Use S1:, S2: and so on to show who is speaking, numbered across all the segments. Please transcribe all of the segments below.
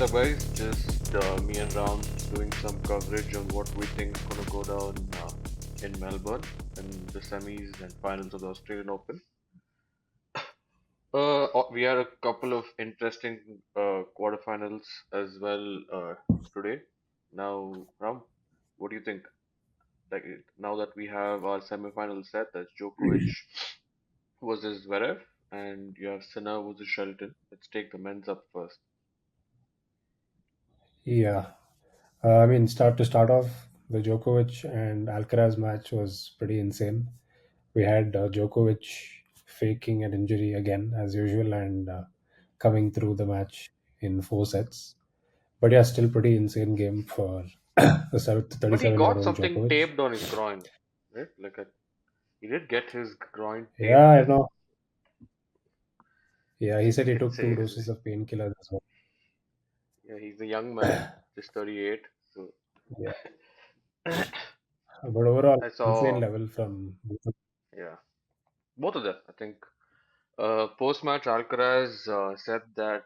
S1: up, guys? Just me and Ram doing some coverage on what we think is going to go down in Melbourne in the semis and finals of the Australian Open. We had a couple of interesting quarterfinals as well today. Now, Ram, what do you think? Now that we have our semifinal set, that's Djokovic versus Zverev, and you have Sinner versus Shelton. Let's take the men's up first.
S2: Yeah, start off, the Djokovic and Alcaraz match was pretty insane. We had Djokovic faking an injury again, as usual, and coming through the match in 4 sets. But yeah, still pretty insane game for the
S1: But he
S2: 37 year
S1: got
S2: old
S1: something
S2: Djokovic.
S1: taped on his groin, right? He did get his groin
S2: Yeah,
S1: taped
S2: I
S1: there.
S2: know. Yeah, he said he
S1: It
S2: took two
S1: says,
S2: doses of painkillers as well.
S1: yeah, he's a young man, just 38. So
S2: Yeah, but overall,
S1: I
S2: insane
S1: saw,
S2: level from both of.
S1: yeah, both of them. I think post-match Alcaraz said that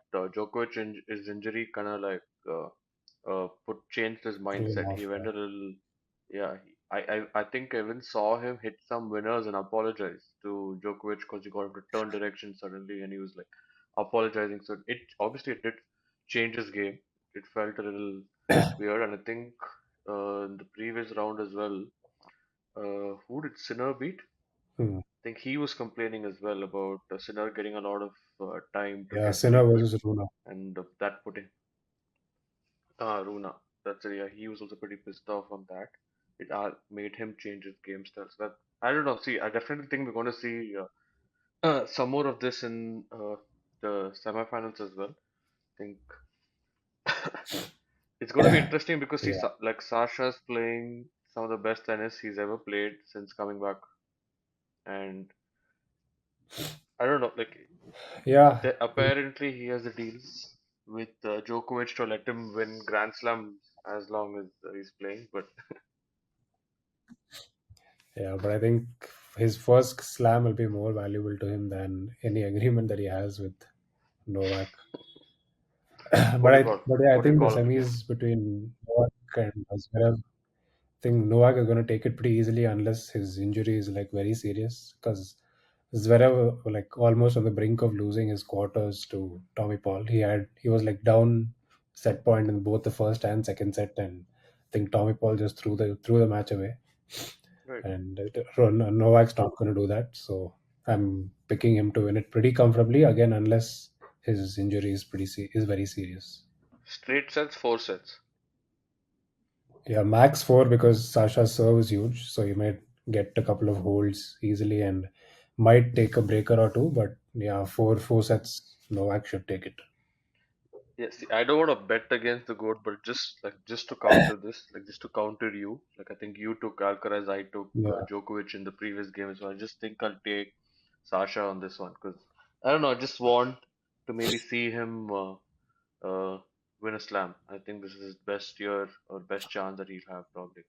S1: his injury kind of uh, put changed his
S2: Threw him
S1: mindset. He
S2: off.
S1: went a little, yeah. I think I even saw him hit some winners and apologize to Djokovic because he got into turn direction suddenly and he was like apologizing. So it obviously it did change his game. It felt a little weird, and I think in the previous round as well, who did Sinner beat?
S2: Hmm.
S1: I think he was complaining as well about Sinner getting a lot of time to
S2: Yeah,
S1: get
S2: Sinner
S1: really good,
S2: versus Runa.
S1: and that put him. Runa. That's it. Yeah, he was also pretty pissed off on that. It made him change his game style. So that I don't know. See, I definitely think we're going to see some more of this in the semifinals as well. I think it's going to be interesting because see,
S2: Yeah,
S1: like Sasha's playing some of the best tennis he's ever played since coming back, and I don't know.
S2: yeah.
S1: Apparently he has a deal with Djokovic to let him win Grand Slams as long as he's playing, but.
S2: Yeah, but I think his first slam will be more valuable to him than any agreement that he has with Novak.
S1: What do you call?
S2: But yeah, I
S1: What do you
S2: think the
S1: call him again?
S2: semis between Novak and Zverev, I think Novak is going to take it pretty easily unless his injury is like very serious. Because Zverev like almost on the brink of losing his quarters to Tommy Paul. He was like down set point in both the first and second set, and I think Tommy Paul just threw the match away.
S1: Right.
S2: And Novak's not going to do that. So I'm picking him to win it pretty comfortably again, unless his injury is is very serious.
S1: Straight sets, four sets.
S2: Yeah, max four because Sasha's serve is huge, so you might get a couple of holds easily and might take a breaker or two. But yeah, four sets, Novak should take it.
S1: Yeah, see, I don't want to bet against the goat, but just to counter this, just to counter you, I think you took Alcaraz, I took
S2: Yeah,
S1: Djokovic in the previous game, so I just think I'll take Sasha on this one because I don't know, I just want to maybe see him win a slam. I think this is his best year or best chance that he'll have probably.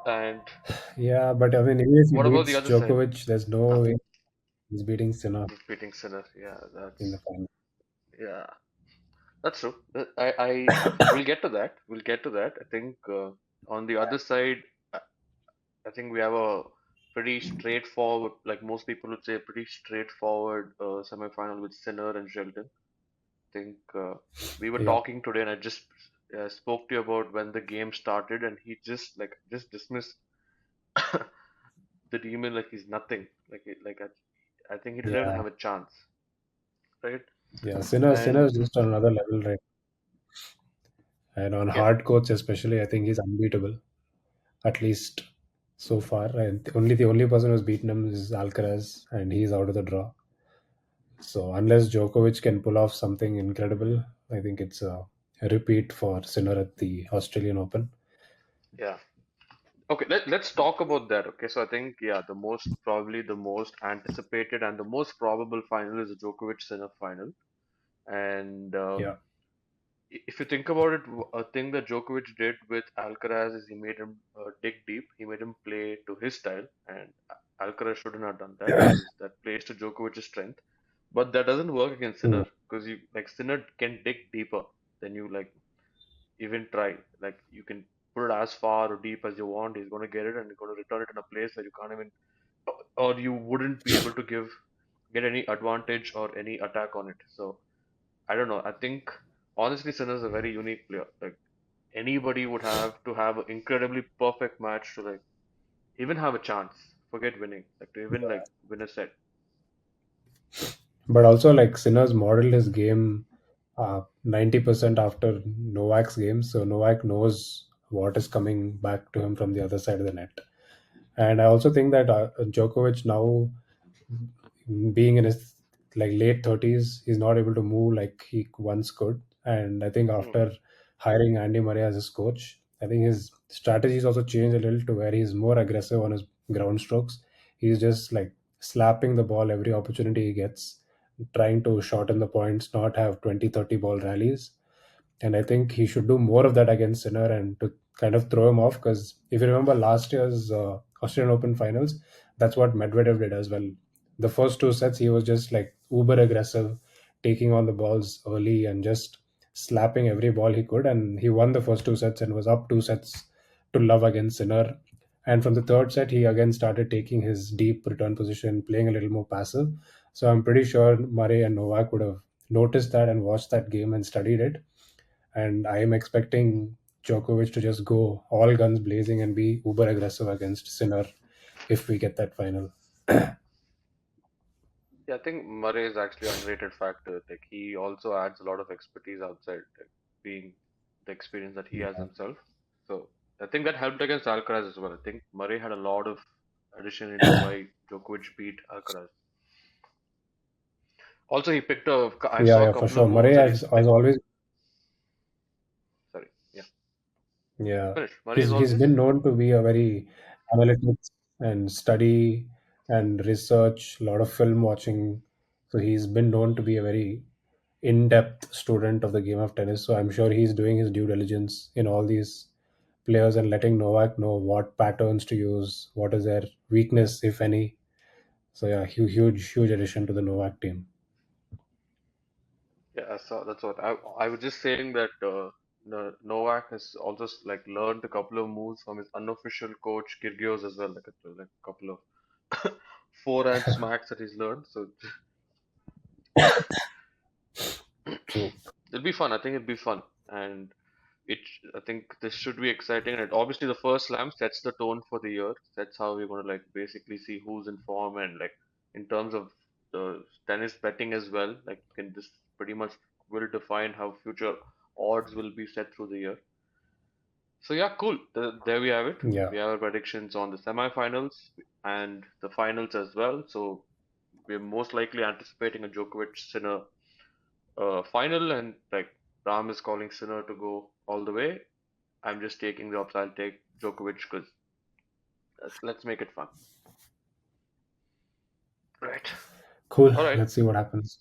S1: And
S2: yeah, but I mean, even if he
S1: what about the
S2: beats
S1: other side?
S2: Djokovic, there's no
S1: Huh?
S2: way he's beating Sinner
S1: He's beating Sinner. Yeah,
S2: in the final.
S1: yeah. That's true. I we'll get to that. We'll get to that. I think on the other side, I, I think we have a pretty straightforward, like most people would say, pretty straightforward semifinal with Sinner and Shelton. I think we were
S2: Yeah,
S1: talking today, and I just spoke to you about when the game started, and he just dismissed the demon like he's nothing. I think he didn't
S2: yeah,
S1: have a chance, right?
S2: yeah.
S1: And
S2: Sinner's just on another level, right? And on
S1: yeah,
S2: hard courts, especially, I think he's unbeatable. At least so far. And the only person who's beaten him is Alcaraz, and he's out of the draw. So unless Djokovic can pull off something incredible, I think it's a repeat for Sinner at the Australian Open.
S1: yeah. Okay, let's talk about that. Okay, so I think yeah, probably the most anticipated and the most probable final is the Djokovic Sinner final. And
S2: Yeah,
S1: if you think about it, a thing that Djokovic did with Alcaraz is he made him dig deep. He made him play to his style, and Alcaraz shouldn't have done that because that plays to Djokovic's strength. But that doesn't work against
S2: Hmm.
S1: Sinner because you like Sinner can dig deeper than you like even try. Like you can put it as far or deep as you want. He's going to get it and he's going to return it in a place where you can't even, or you wouldn't be able to get any advantage or any attack on it. So I don't know. I think honestly, Sinner is a very unique player. Like anybody would have to have an incredibly perfect match to like even have a chance. Forget winning, like to even like win a set.
S2: But also, like Sinner's modeled his game 90% after Novak's game, so Novak knows what is coming back to him from the other side of the net. And I also think that Djokovic now, being in his like late 30s, he's not able to move like he once could. And I think
S1: Hmm.
S2: after hiring Andy Murray as his coach, I think his strategies also changed a little to where he's more aggressive on his ground strokes. He's just like slapping the ball every opportunity he gets, trying to shorten the points, not have 20, 30 ball rallies. And I think he should do more of that against Sinner and to kind of throw him off. Because if you remember last year's Australian Open finals, that's what Medvedev did as well. The first two sets, he was just like uber aggressive, taking on the balls early and just slapping every ball he could. And he won the first two sets and was up 2 sets to love against Sinner. And from the third set, he again started taking his deep return position, playing a little more passive. So I'm pretty sure Murray and Novak would have noticed that and watched that game and studied it. And I am expecting Djokovic to just go all guns blazing and be uber aggressive against Sinner if we get that final.
S1: Yeah, I think Murray is actually an underrated factor. Like he also adds a lot of expertise outside, like being the experience that he has
S2: Yeah,
S1: himself. So I think that helped against Alcaraz as well. I think Murray had a lot of addition into why Djokovic beat Alcaraz. Also, he picked a. I
S2: yeah,
S1: saw a
S2: yeah, for
S1: couple of
S2: sure.
S1: moves
S2: Murray
S1: that
S2: has,
S1: he's like.
S2: has always,
S1: Sorry, yeah,
S2: yeah,
S1: finish. Murray is
S2: he's
S1: always.
S2: been known to be a very analytics and study and research, a lot of film watching. So he's been known to be a very in-depth student of the game of tennis. So I'm sure he's doing his due diligence in all these players and letting Novak know what patterns to use, what is their weakness, if any. So yeah, huge addition to the Novak team.
S1: Yeah, I saw. That's what I was just saying that Novak has also like learned a couple of moves from his unofficial coach Kyrgios as well, like a couple of forehand smacks that he's learned. So
S2: True.
S1: it'll be fun. I think it'll be fun, and it. I think this should be exciting. And obviously, the first slam sets the tone for the year. That's how we're gonna like basically see who's in form and like in terms of the tennis betting as well. Like can this pretty much will define how future odds will be set through the year. So yeah, cool. There we have it.
S2: Yeah,
S1: We have our predictions on the semifinals and the finals as well. So we're most likely anticipating a Djokovic Sinner final, and like Ram is calling Sinner to go all the way. I'm just taking the ups. I'll take Djokovic because let's make it fun. Right.
S2: cool.
S1: All right.
S2: Let's see what happens.